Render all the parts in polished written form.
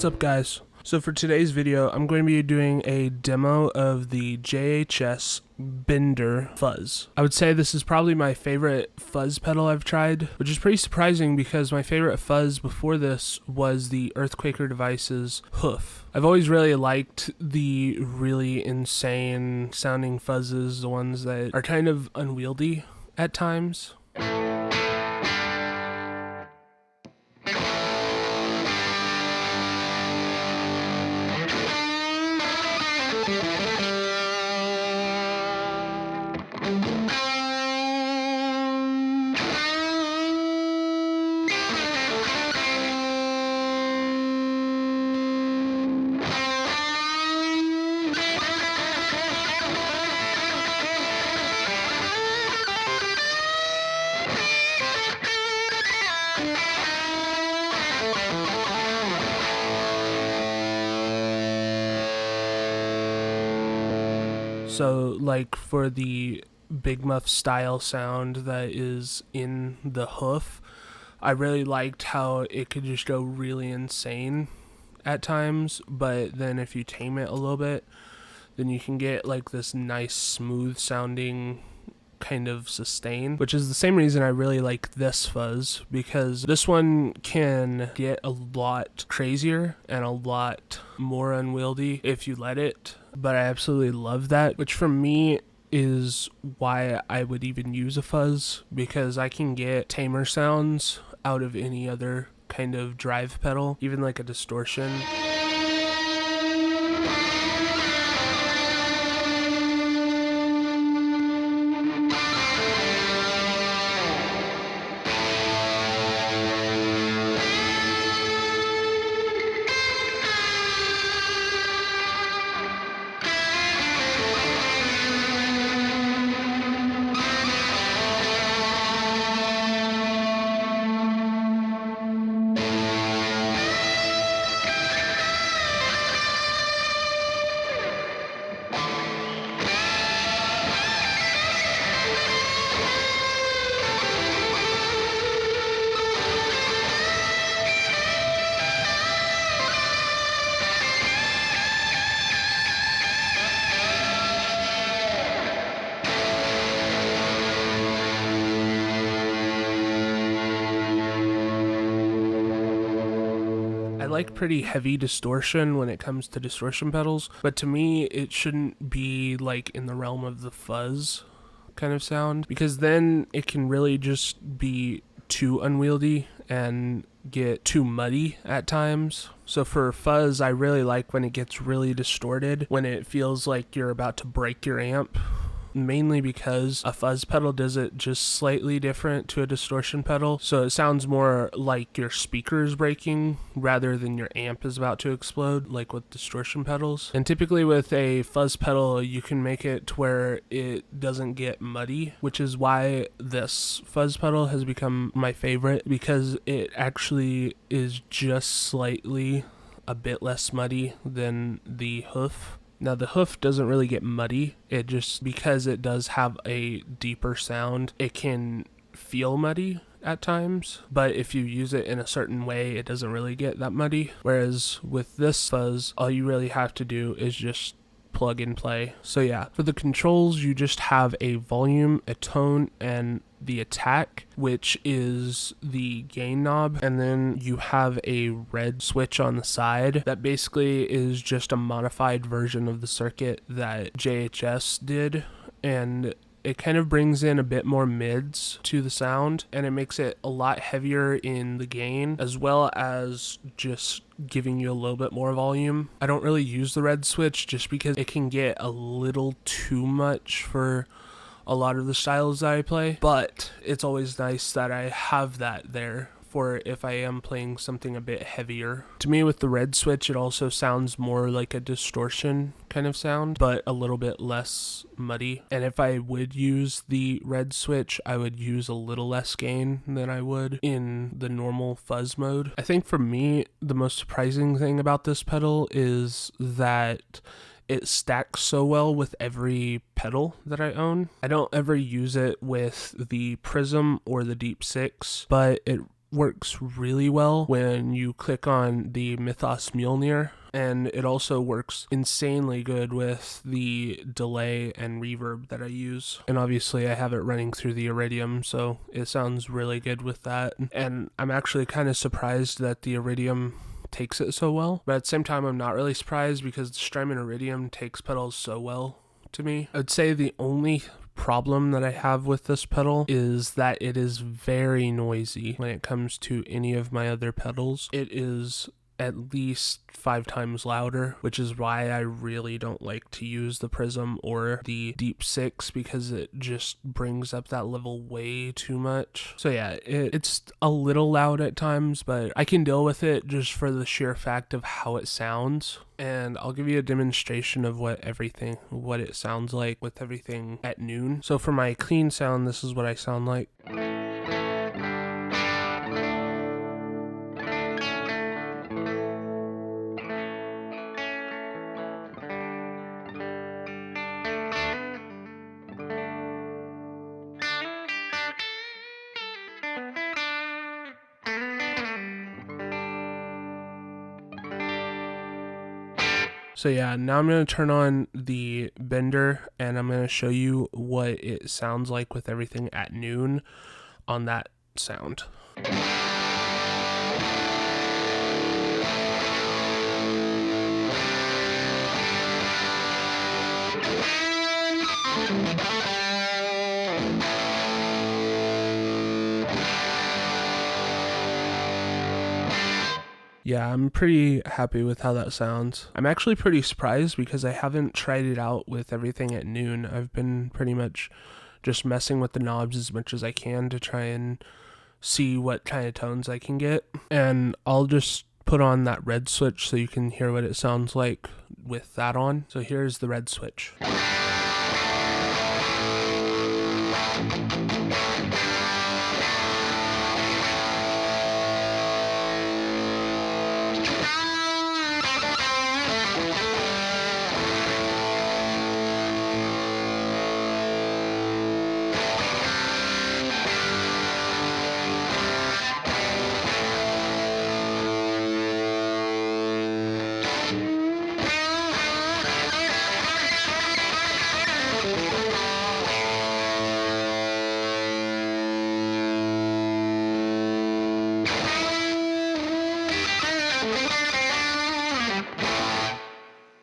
up, guys? So for today's video, I'm going to be doing a demo of the JHS Bender Fuzz. I would say this is probably my favorite fuzz pedal I've tried, which is pretty surprising because my favorite fuzz before this was the Earthquaker Devices Hoof. I've always really liked the really insane sounding fuzzes, the ones that are kind of unwieldy at times. So like for the Big Muff style sound that is in the hoof, I really liked how it could just go really insane at times, but then if you tame it a little bit, then you can get like this nice smooth sounding kind of sustain, which is the same reason I really like this fuzz, because this one can get a lot crazier and a lot more unwieldy if you let it, but I absolutely love that, which for me is why I would even use a fuzz, because I can get tamer sounds out of any other kind of drive pedal, even like a distortion. I like pretty heavy distortion when it comes to distortion pedals, but to me it shouldn't be like in the realm of the fuzz kind of sound, because then it can really just be too unwieldy and get too muddy at times. So for fuzz, I really like when it gets really distorted, when it feels like you're about to break your amp, mainly because a fuzz pedal does it just slightly different to a distortion pedal, so it sounds more like your speaker's breaking rather than your amp is about to explode, like with distortion pedals. And typically with a fuzz pedal, you can make it to where it doesn't get muddy, which is why this fuzz pedal has become my favorite, because it actually is just slightly a bit less muddy than the hoof. Now the hoof doesn't really get muddy, it just, because it does have a deeper sound, it can feel muddy at times, but if you use it in a certain way, it doesn't really get that muddy. Whereas with this fuzz, all you really have to do is just plug and play. So yeah, for the controls, you just have a volume, a tone, and the attack, which is the gain knob, and then you have a red switch on the side that basically is just a modified version of the circuit that JHS did, and it kind of brings in a bit more mids to the sound, and it makes it a lot heavier in the gain, as well as just giving you a little bit more volume. I don't really use the red switch just because it can get a little too much for a lot of the styles that I play, but it's always nice that I have that there for if I am playing something a bit heavier. To me, with the red switch, it also sounds more like a distortion kind of sound, but a little bit less muddy. And if I would use the red switch, I would use a little less gain than I would in the normal fuzz mode. I think for me, the most surprising thing about this pedal is that it stacks so well with every pedal that I own. I don't ever use it with the Prism or the Deep 6, but it works really well when you click on the Mythos Mjolnir, and it also works insanely good with the delay and reverb that I use. And obviously I have it running through the Iridium, so it sounds really good with that. And I'm actually kind of surprised that the Iridium takes it so well, but at the same time I'm not really surprised because the Strymon Iridium takes pedals so well to me. I'd say the only problem that I have with this pedal is that it is very noisy when it comes to any of my other pedals. It is at least 5 times louder, which is why I really don't like to use the Prism or the Deep 6, because it just brings up that level way too much. So yeah, it's a little loud at times, but I can deal with it just for the sheer fact of how it sounds. And I'll give you a demonstration of what it sounds like with everything at noon. So for my clean sound, this is what I sound like. So yeah, now I'm going to turn on the bender and I'm going to show you what it sounds like with everything at noon on that sound. Yeah, I'm pretty happy with how that sounds. I'm actually pretty surprised because I haven't tried it out with everything at noon. I've been pretty much just messing with the knobs as much as I can to try and see what kind of tones I can get. And I'll just put on that red switch so you can hear what it sounds like with that on. So here's the red switch.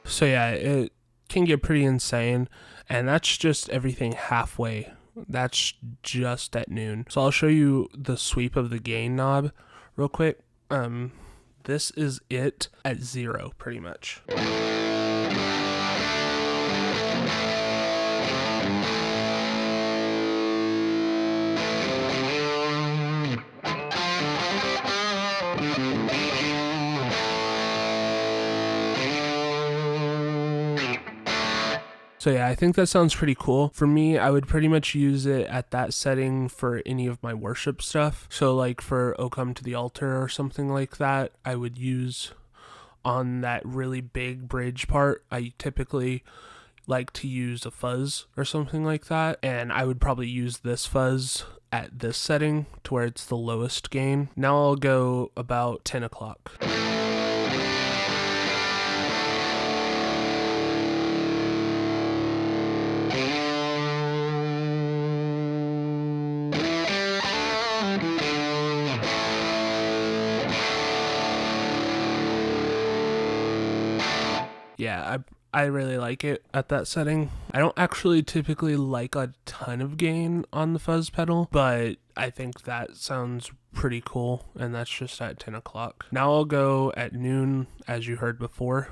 So yeah, it can get pretty insane, and that's just everything halfway. That's just at noon. So I'll show you the sweep of the gain knob real quick. This is it at 0 pretty much. So yeah, I think that sounds pretty cool. For me, I would pretty much use it at that setting for any of my worship stuff. So like for O Come to the Altar or something like that, I would use on that really big bridge part. I typically like to use a fuzz or something like that, and I would probably use this fuzz at this setting to where it's the lowest gain. Now I'll go about 10 o'clock. Yeah, I really like it at that setting. I don't actually typically like a ton of gain on the fuzz pedal, but I think that sounds pretty cool, and that's just at 10 o'clock. Now I'll go at noon, as you heard before.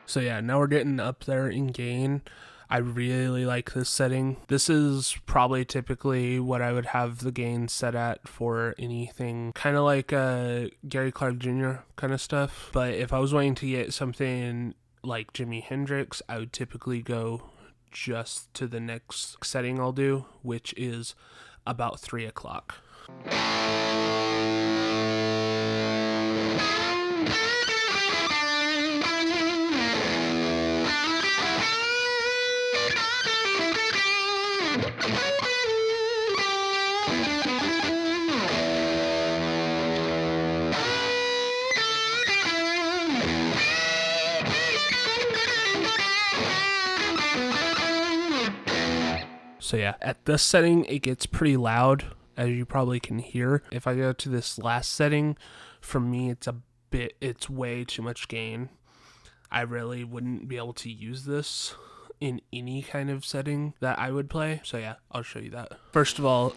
So yeah, now we're getting up there in gain. I really like this setting. This is probably typically what I would have the gain set at for anything kind of like Gary Clark Jr. kind of stuff. But if I was wanting to get something like Jimi Hendrix, I would typically go just to the next setting I'll do, which is about 3 o'clock. So yeah, at this setting, it gets pretty loud, as you probably can hear. If I go to this last setting, for me, it's way too much gain. I really wouldn't be able to use this in any kind of setting that I would play. So yeah, I'll show you that. First of all,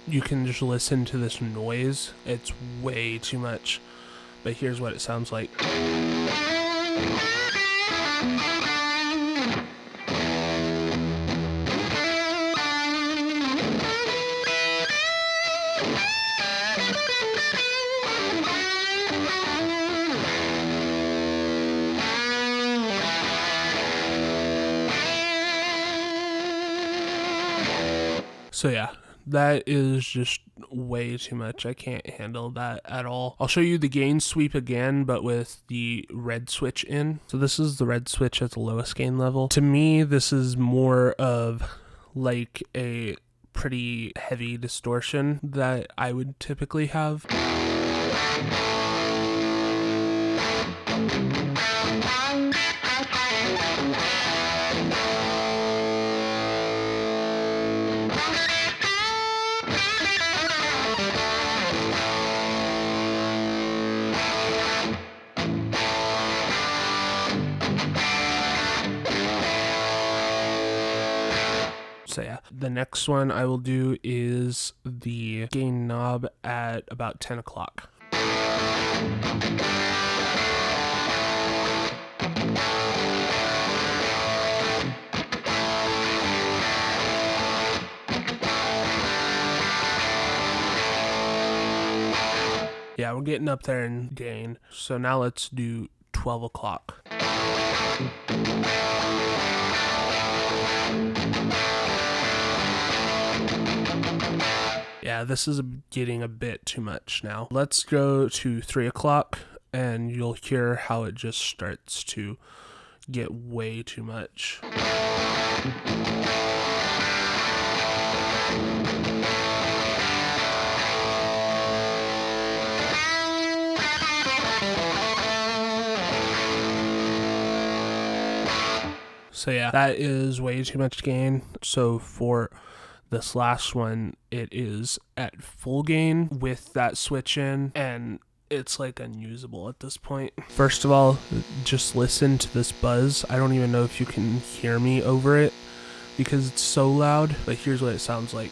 you can just listen to this noise. It's way too much, but here's what it sounds like. So yeah, that is just way too much. I can't handle that at all. I'll show you the gain sweep again, but with the red switch in. So this is the red switch at the lowest gain level. To me, this is more of like a pretty heavy distortion that I would typically have. So yeah, the next one I will do is the gain knob at about 10 o'clock. Yeah, we're getting up there in gain. So now let's do 12 o'clock. Yeah, this is getting a bit too much now. Let's go to 3 o'clock and you'll hear how it just starts to get way too much. So yeah, that is way too much gain. So for this last one, it is at full gain with that switch in, and it's like unusable at this point. First of all, just listen to this buzz. I don't even know if you can hear me over it because it's so loud, but here's what it sounds like.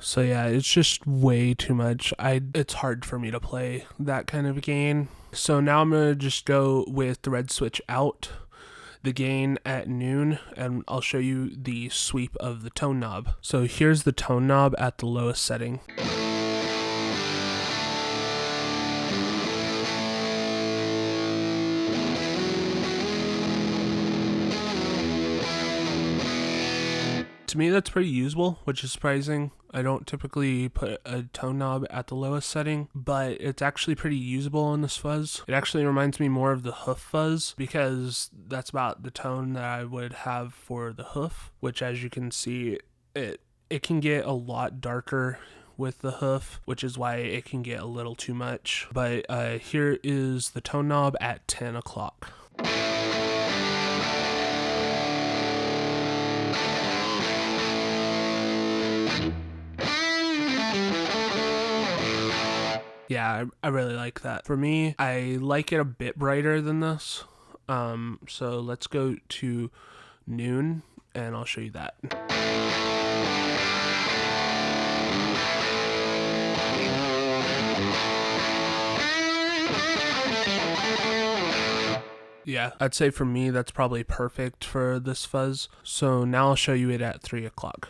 So yeah, it's just way too much. It's hard for me to play that kind of gain. So now I'm gonna just go with the red switch out, the gain at noon, and I'll show you the sweep of the tone knob. So here's the tone knob at the lowest setting. To me, that's pretty usable, which is surprising. I don't typically put a tone knob at the lowest setting, but it's actually pretty usable on this fuzz. It actually reminds me more of the hoof fuzz because that's about the tone that I would have for the hoof, which as you can see, it can get a lot darker with the hoof, which is why it can get a little too much. But here is the tone knob at 10 o'clock. Yeah, I really like that. For me, I like it a bit brighter than this. So let's go to noon and I'll show you that. Yeah, I'd say for me that's probably perfect for this fuzz. So now I'll show you it at 3 o'clock.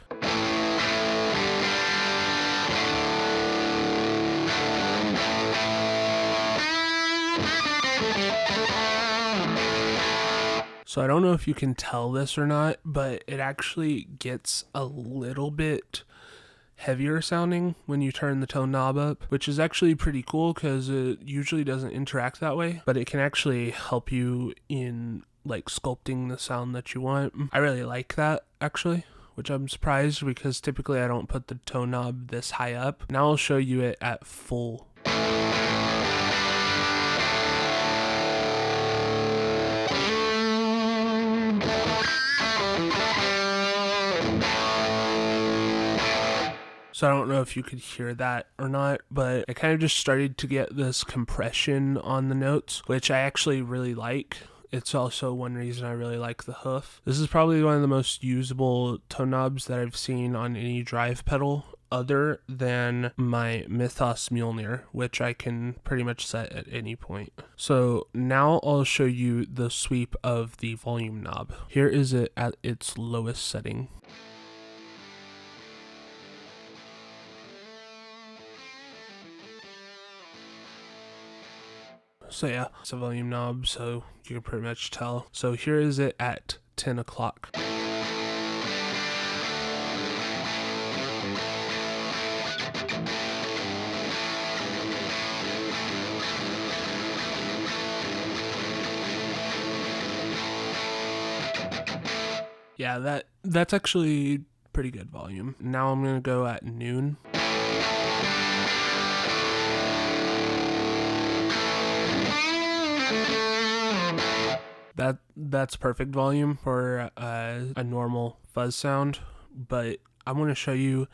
So I don't know if you can tell this or not, but it actually gets a little bit heavier sounding when you turn the tone knob up, which is actually pretty cool because it usually doesn't interact that way, but it can actually help you in like sculpting the sound that you want. I really like that actually, which I'm surprised because typically I don't put the tone knob this high up. Now I'll show you it at full. So I don't know if you could hear that or not, but I kind of just started to get this compression on the notes, which I actually really like. It's also one reason I really like the hoof. This is probably one of the most usable tone knobs that I've seen on any drive pedal other than my Mythos Mjolnir, which I can pretty much set at any point. So now I'll show you the sweep of the volume knob. Here is it at its lowest setting. So yeah, it's a volume knob, so you can pretty much tell. So here is it at 10 o'clock. Yeah, that's actually pretty good volume. Now I'm gonna go at noon. That's perfect volume for a normal fuzz sound, but I want to show you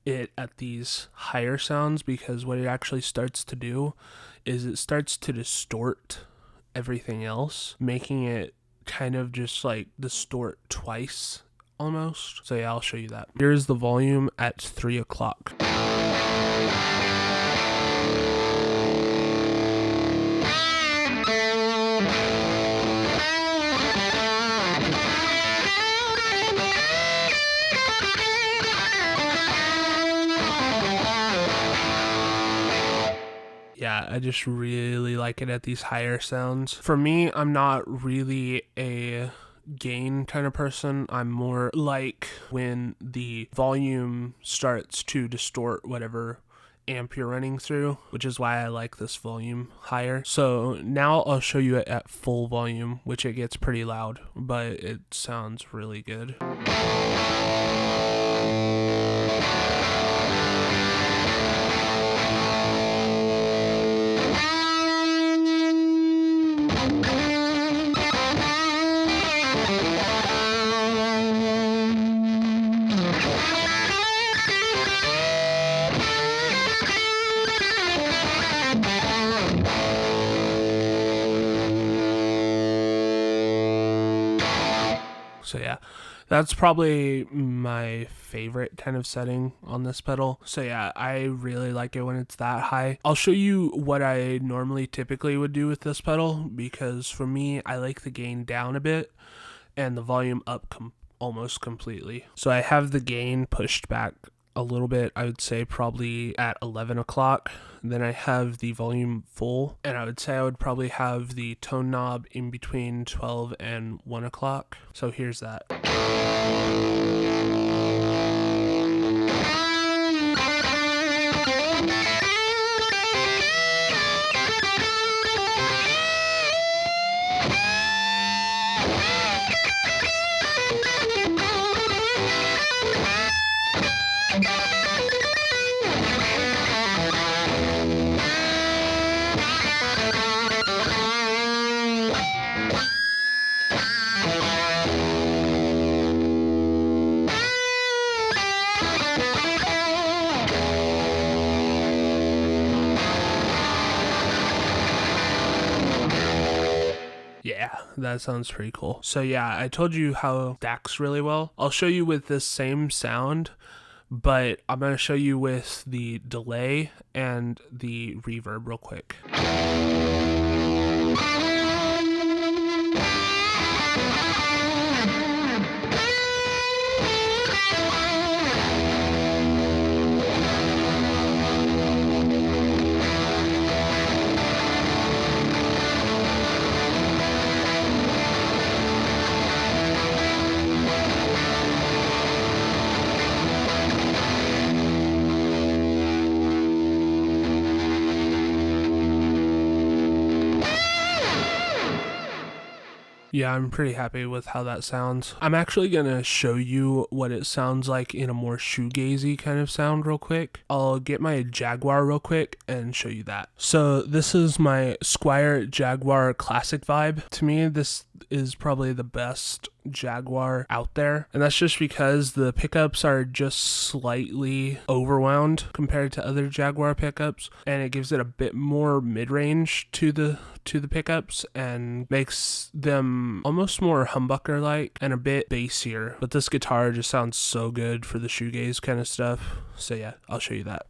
it at these higher sounds because what it actually starts to do is it starts to distort everything else, making it kind of just like distort twice almost. So yeah, I'll show you that. Here's the volume at 3 o'clock. Yeah, I just really like it at these higher sounds. For me, I'm not really a gain kind of person. I'm more like when the volume starts to distort whatever amp you're running through, which is why I like this volume higher. So now I'll show you it at full volume, which it gets pretty loud, but it sounds really good. So yeah, that's probably my favorite kind of setting on this pedal. So yeah, I really like it when it's that high. I'll show you what I normally typically would do with this pedal because for me, I like the gain down a bit and the volume up almost completely. So I have the gain pushed back a little bit, I would say probably at 11 o'clock. Then I have the volume full, and I would say I would probably have the tone knob in between 12 and 1 o'clock. So here's that. Yeah, that sounds pretty cool. So yeah, I told you how it stacks really well. I'll show you with this same sound, but I'm going to show you with the delay and the reverb real quick. Yeah, I'm pretty happy with how that sounds. I'm actually gonna show you what it sounds like in a more shoegazy kind of sound real quick. I'll get my Jaguar real quick and show you that. So this is my Squier Jaguar Classic Vibe. To me, this is probably the best Jaguar out there, and that's just because the pickups are just slightly overwound compared to other Jaguar pickups, and it gives it a bit more mid-range to the pickups and makes them almost more humbucker like and a bit bassier. But this guitar just sounds so good for the shoegaze kind of stuff. So yeah, I'll show you that.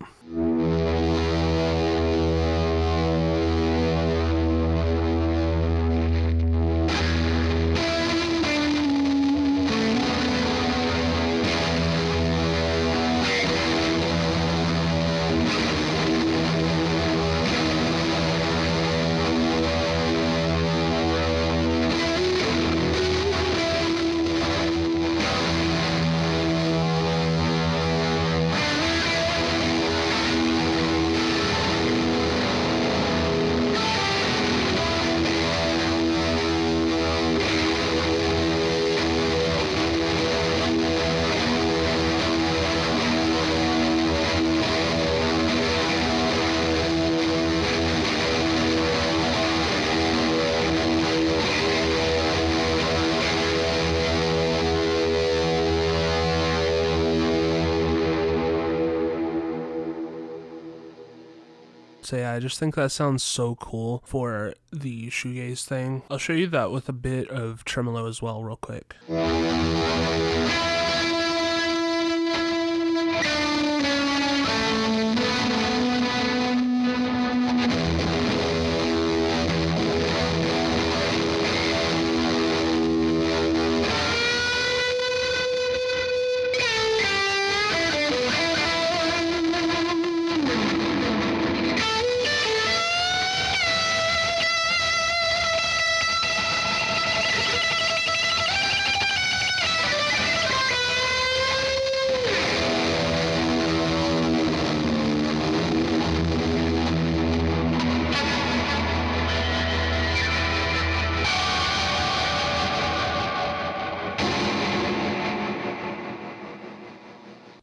So yeah, I just think that sounds so cool for the shoegaze thing. I'll show you that with a bit of tremolo as well real quick.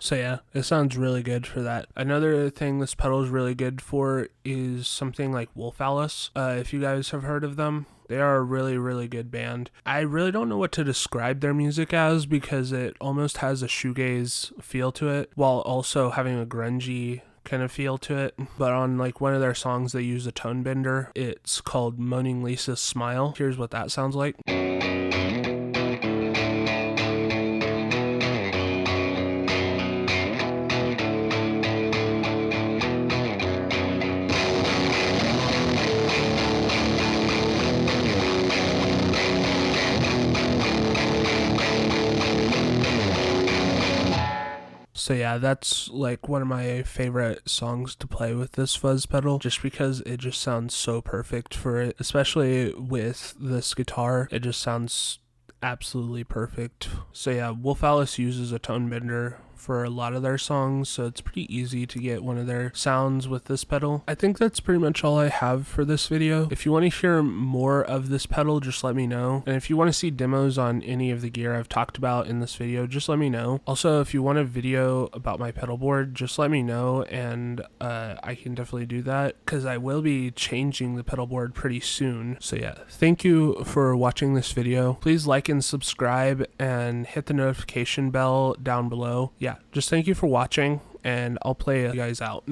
So yeah, it sounds really good for that. Another thing this pedal is really good for is something like Wolf Alice. If you guys have heard of them, they are a really, really good band. I really don't know what to describe their music as because it almost has a shoegaze feel to it while also having a grungy kind of feel to it. But on like one of their songs, they use a tone bender. It's called Moaning Lisa's Smile. Here's what that sounds like. So yeah, that's like one of my favorite songs to play with this fuzz pedal, just because it just sounds so perfect for it, especially with this guitar. It just sounds absolutely perfect. So yeah, Wolf Alice uses a tone bender for a lot of their songs, so it's pretty easy to get one of their sounds with this pedal. I think that's pretty much all I have for this video. If you want to hear more of this pedal, just let me know. And if you want to see demos on any of the gear I've talked about in this video, just let me know. Also, if you want a video about my pedal board, just let me know, and I can definitely do that because I will be changing the pedal board pretty soon. So yeah, thank you for watching this video. Please like and subscribe and hit the notification bell down below. Yeah, just thank you for watching, and I'll play you guys out.